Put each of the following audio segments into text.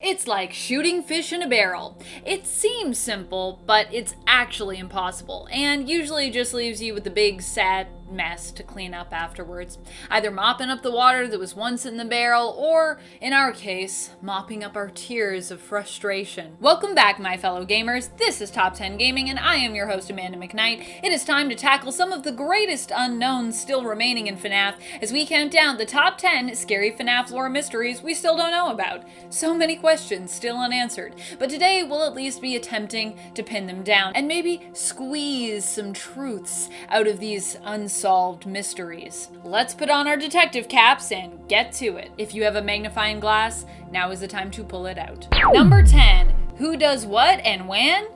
It's like shooting fish in a barrel. It seems simple, but it's actually impossible, and usually just leaves you with a big, sad mess to clean up afterwards. Either mopping up the water that was once in the barrel, or, in our case, mopping up our tears of frustration. Welcome back, my fellow gamers. This is Top 10 Gaming, and I am your host, Amanda McKnight. It is time to tackle some of the greatest unknowns still remaining in FNAF as we count down the top 10 scary FNAF lore mysteries we still don't know about. So many questions still unanswered, but today we'll at least be attempting to pin them down and maybe squeeze some truths out of these unsolved mysteries. Let's put on our detective caps and get to it. If you have a magnifying glass, now is the time to pull it out. Number 10. Who does what and when?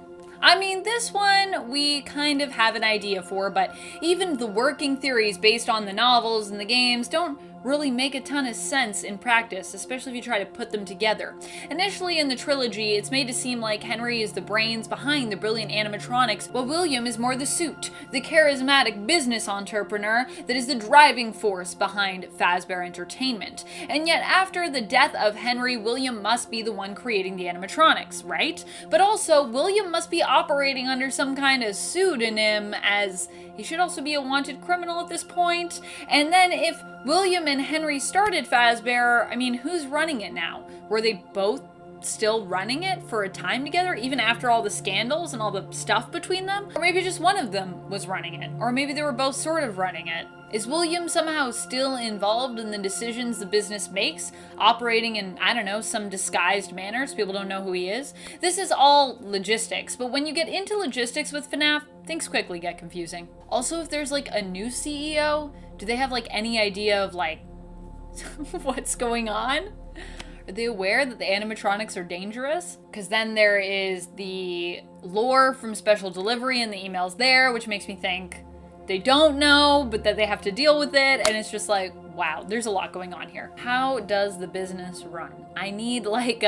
I mean, this one we kind of have an idea for, but even the working theories based on the novels and the games don't really make a ton of sense in practice, especially if you try to put them together. Initially in the trilogy, it's made to seem like Henry is the brains behind the brilliant animatronics, while William is more the suit, the charismatic business entrepreneur that is the driving force behind Fazbear Entertainment. And yet after the death of Henry, William must be the one creating the animatronics, right? But also, William must be operating under some kind of pseudonym, as he should also be a wanted criminal at this point. And then if William and Henry started Fazbear, I mean, who's running it now? Were they both still running it for a time together, even after all the scandals and all the stuff between them? Or maybe just one of them was running it. Or maybe they were both sort of running it. Is William somehow still involved in the decisions the business makes, operating in, I don't know, some disguised manner so people don't know who he is? This is all logistics, but when you get into logistics with FNAF, things quickly get confusing. Also, if there's like a new CEO, do they have like any idea of like what's going on? Are they aware that the animatronics are dangerous? Because then there is the lore from Special Delivery and the emails there, which makes me think they don't know, but that they have to deal with it, and it's just like, wow, there's a lot going on here. How does the business run? I need like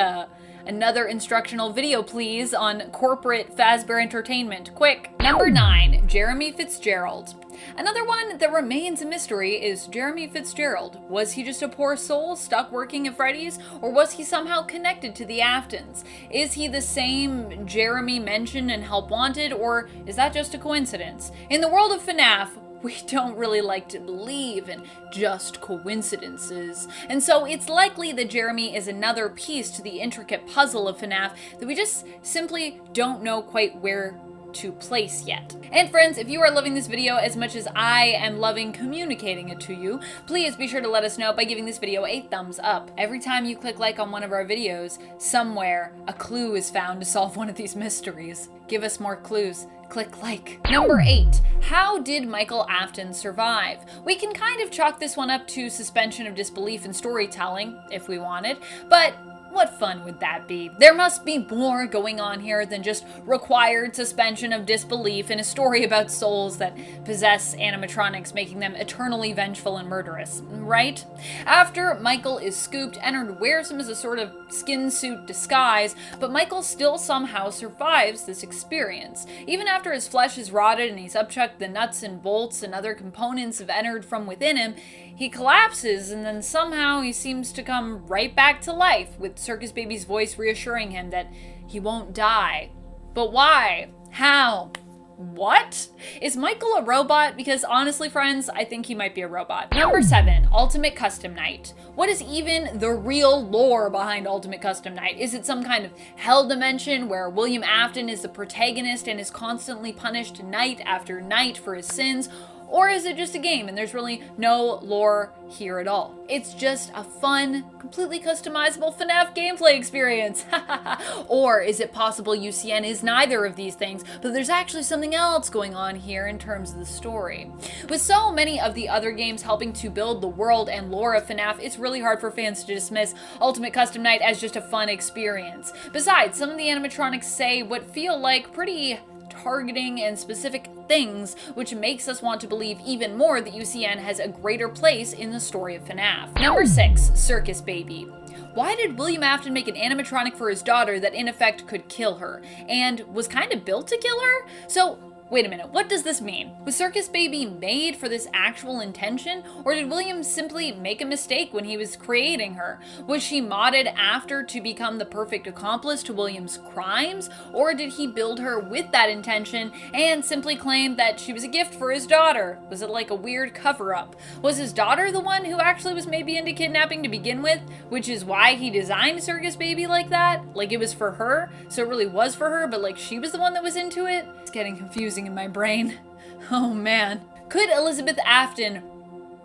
another instructional video, please, on corporate Fazbear Entertainment. Quick! Number 9, Jeremy Fitzgerald. Another one that remains a mystery is Jeremy Fitzgerald. Was he just a poor soul stuck working at Freddy's, or was he somehow connected to the Aftons? Is he the same Jeremy mentioned in Help Wanted, or is that just a coincidence? In the world of FNAF, we don't really like to believe in just coincidences. And so it's likely that Jeremy is another piece to the intricate puzzle of FNAF that we just simply don't know quite where to place yet. And friends, if you are loving this video as much as I am loving communicating it to you, please be sure to let us know by giving this video a thumbs up. Every time you click like on one of our videos, somewhere a clue is found to solve one of these mysteries. Give us more clues. Click like. Number 8, how did Michael Afton survive? We can kind of chalk this one up to suspension of disbelief in storytelling, if we wanted, but what fun would that be? There must be more going on here than just required suspension of disbelief in a story about souls that possess animatronics, making them eternally vengeful and murderous, right? After Michael is scooped, Ennard wears him as a sort of skin suit disguise, but Michael still somehow survives this experience. Even after his flesh is rotted and he's upchucked the nuts and bolts and other components of Ennard from within him, he collapses, and then somehow he seems to come right back to life, with Circus Baby's voice reassuring him that he won't die. But why? How? What? Is Michael a robot? Because honestly, friends, I think he might be a robot. Number 7, Ultimate Custom Night. What is even the real lore behind Ultimate Custom Night? Is it some kind of hell dimension where William Afton is the protagonist and is constantly punished night after night for his sins? Or is it just a game and there's really no lore here at all? It's just a fun, completely customizable FNAF gameplay experience. Or is it possible UCN is neither of these things, but there's actually something else going on here in terms of the story? With so many of the other games helping to build the world and lore of FNAF, it's really hard for fans to dismiss Ultimate Custom Night as just a fun experience. Besides, some of the animatronics say what feel like pretty targeting and specific things, which makes us want to believe even more that UCN has a greater place in the story of FNAF. Number 6, Circus Baby. Why did William Afton make an animatronic for his daughter that in effect could kill her, and was kind of built to kill her? So Wait a minute, what does this mean? Was Circus Baby made for this actual intention, or did William simply make a mistake when he was creating her? Was she modded after to become the perfect accomplice to William's crimes, or did he build her with that intention and simply claim that she was a gift for his daughter? Was it like a weird cover-up? Was his daughter the one who actually was maybe into kidnapping to begin with, which is why he designed Circus Baby like that? Like it was for her, so it really was for her, but like she was the one that was into it? It's getting confusing in my brain. Oh man. Could Elizabeth Afton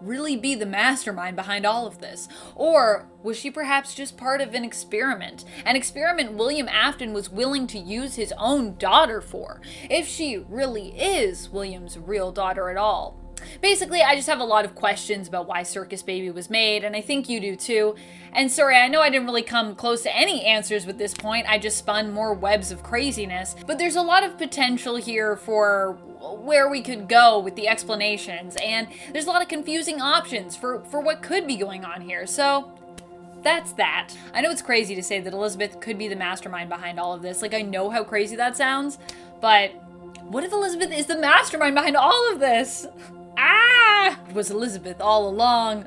really be the mastermind behind all of this? Or was she perhaps just part of an experiment? An experiment William Afton was willing to use his own daughter for, if she really is William's real daughter at all. Basically, I just have a lot of questions about why Circus Baby was made, and I think you do too. And sorry, I know I didn't really come close to any answers with this point, I just spun more webs of craziness, but there's a lot of potential here for where we could go with the explanations, and there's a lot of confusing options for what could be going on here, so that's that. I know it's crazy to say that Elizabeth could be the mastermind behind all of this, like I know how crazy that sounds, but what if Elizabeth is the mastermind behind all of this? Ah! It was Elizabeth all along.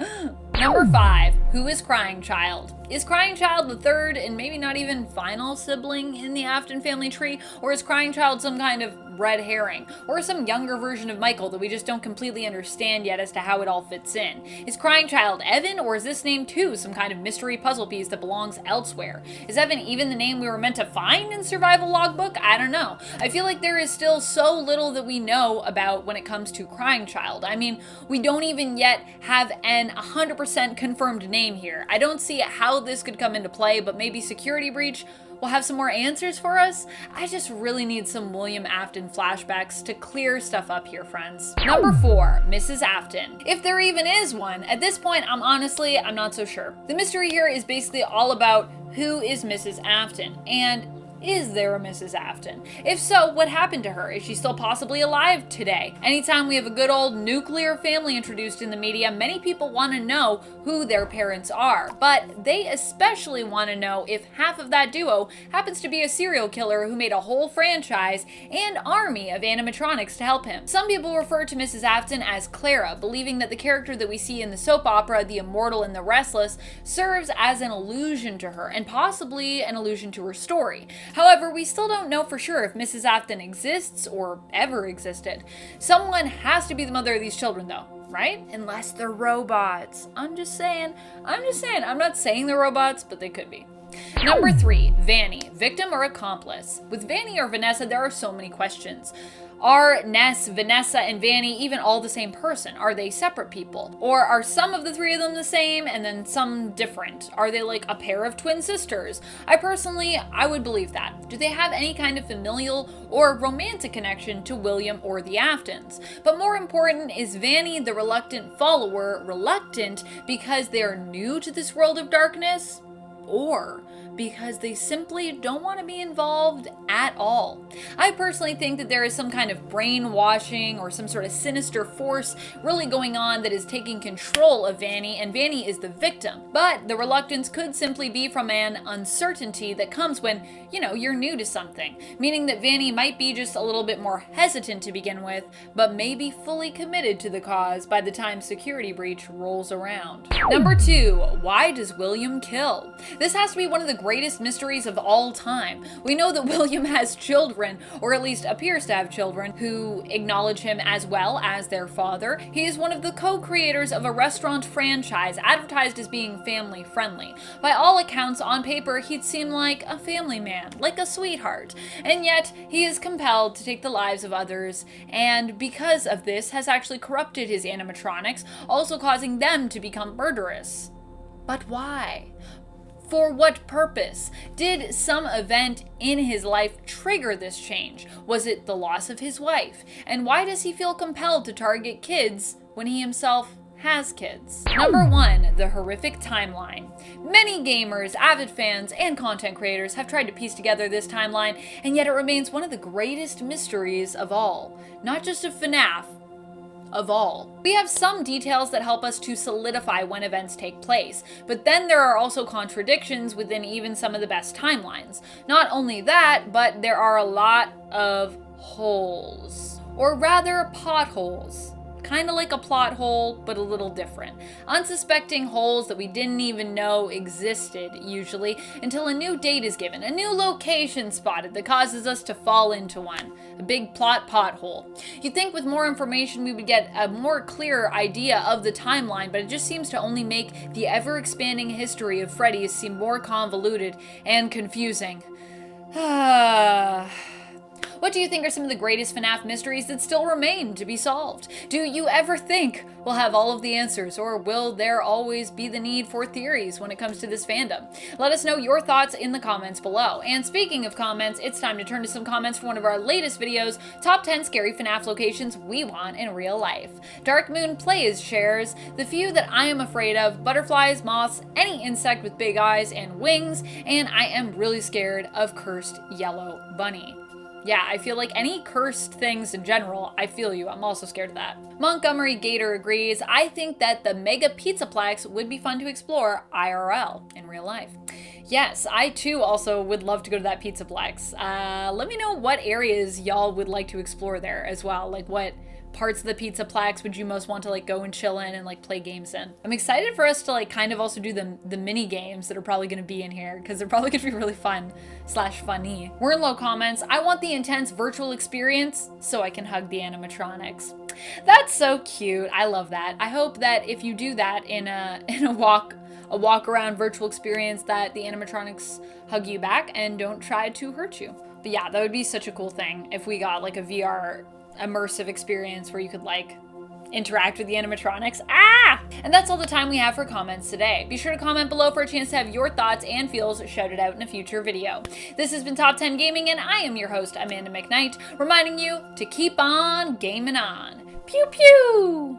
Number 5, who is Crying Child? Is Crying Child the third and maybe not even final sibling in the Afton family tree? Or is Crying Child some kind of red herring? Or some younger version of Michael that we just don't completely understand yet as to how it all fits in? Is Crying Child Evan, or is this name too some kind of mystery puzzle piece that belongs elsewhere? Is Evan even the name we were meant to find in Survival Logbook? I don't know. I feel like there is still so little that we know about when it comes to Crying Child. I mean, we don't even yet have an 100% confirmed name here. I don't see how this could come into play, but maybe Security Breach will have some more answers for us. I just really need some William Afton flashbacks to clear stuff up here, friends. Number 4, Mrs. Afton. If there even is one, at this point, I'm not so sure. The mystery here is basically all about who is Mrs. Afton, and is there a Mrs. Afton? If so, what happened to her? Is she still possibly alive today? Anytime we have a good old nuclear family introduced in the media, many people want to know who their parents are. But they especially want to know if half of that duo happens to be a serial killer who made a whole franchise and army of animatronics to help him. Some people refer to Mrs. Afton as Clara, believing that the character that we see in the soap opera, The Immortal and the Restless, serves as an allusion to her, and possibly an allusion to her story. However, we still don't know for sure if Mrs. Afton exists or ever existed. Someone has to be the mother of these children though, right? Unless they're robots. I'm just saying. I'm not saying they're robots, but they could be. Number 3, Vanny, victim or accomplice? With Vanny or Vanessa, there are so many questions. Are Ness, Vanessa, and Vanny even all the same person? Are they separate people? Or are some of the three of them the same and then some different? Are they like a pair of twin sisters? I would believe that. Do they have any kind of familial or romantic connection to William or the Aftons? But more important, is Vanny the reluctant follower reluctant because they are new to this world of darkness? Or because they simply don't want to be involved at all. I personally think that there is some kind of brainwashing or some sort of sinister force really going on that is taking control of Vanny, and Vanny is the victim. But the reluctance could simply be from an uncertainty that comes when, you're new to something, meaning that Vanny might be just a little bit more hesitant to begin with, but may be fully committed to the cause by the time Security Breach rolls around. Number 2, why does William kill? This has to be one of the greatest mysteries of all time. We know that William has children, or at least appears to have children, who acknowledge him as well as their father. He is one of the co-creators of a restaurant franchise advertised as being family friendly. By all accounts, on paper, he'd seem like a family man, like a sweetheart. And yet, he is compelled to take the lives of others, and because of this, has actually corrupted his animatronics, also causing them to become murderous. But why? For what purpose? Did some event in his life trigger this change? Was it the loss of his wife? And why does he feel compelled to target kids when he himself has kids? Number 1, the horrific timeline. Many gamers, avid fans, and content creators have tried to piece together this timeline, and yet it remains one of the greatest mysteries of all. Not just of FNAF, of all. We have some details that help us to solidify when events take place, but then there are also contradictions within even some of the best timelines. Not only that, but there are a lot of holes. or rather potholes. Kind of like a plot hole, but a little different. Unsuspecting holes that we didn't even know existed, usually, until a new date is given, a new location spotted that causes us to fall into one. A big plot pothole. You'd think with more information we would get a more clear idea of the timeline, but it just seems to only make the ever-expanding history of Freddy's seem more convoluted and confusing. What do you think are some of the greatest FNAF mysteries that still remain to be solved? Do you ever think we'll have all of the answers, or will there always be the need for theories when it comes to this fandom? Let us know your thoughts in the comments below. And speaking of comments, it's time to turn to some comments from one of our latest videos, Top 10 Scary FNAF Locations We Want in Real Life. Dark Moon Plays shares, the few that I am afraid of, butterflies, moths, any insect with big eyes and wings, and I am really scared of Cursed Yellow Bunny. Yeah, I feel like any cursed things in general, I feel you. I'm also scared of that. Montgomery Gator agrees. I think that the Mega Pizzaplex would be fun to explore IRL, in real life. Yes, I too also would love to go to that Pizzaplex. Let me know what areas y'all would like to explore there as well. Like what parts of the Pizzaplex would you most want to like go and chill in and like play games in? I'm excited for us to like kind of also do the mini games that are probably going to be in here because they're probably going to be really fun / funny. We're in low comments. I want the intense virtual experience so I can hug the animatronics. That's so cute. I love that. I hope that if you do that in a walk around virtual experience that the animatronics hug you back and don't try to hurt you. But yeah, that would be such a cool thing if we got like a VR immersive experience where you could like interact with the animatronics. And that's all the time we have for comments today. Be sure to comment below for a chance to have your thoughts and feels shouted out in a future video. This has been Top 10 Gaming, and I am your host, Amanda McKnight, reminding you to keep on gaming on. Pew pew!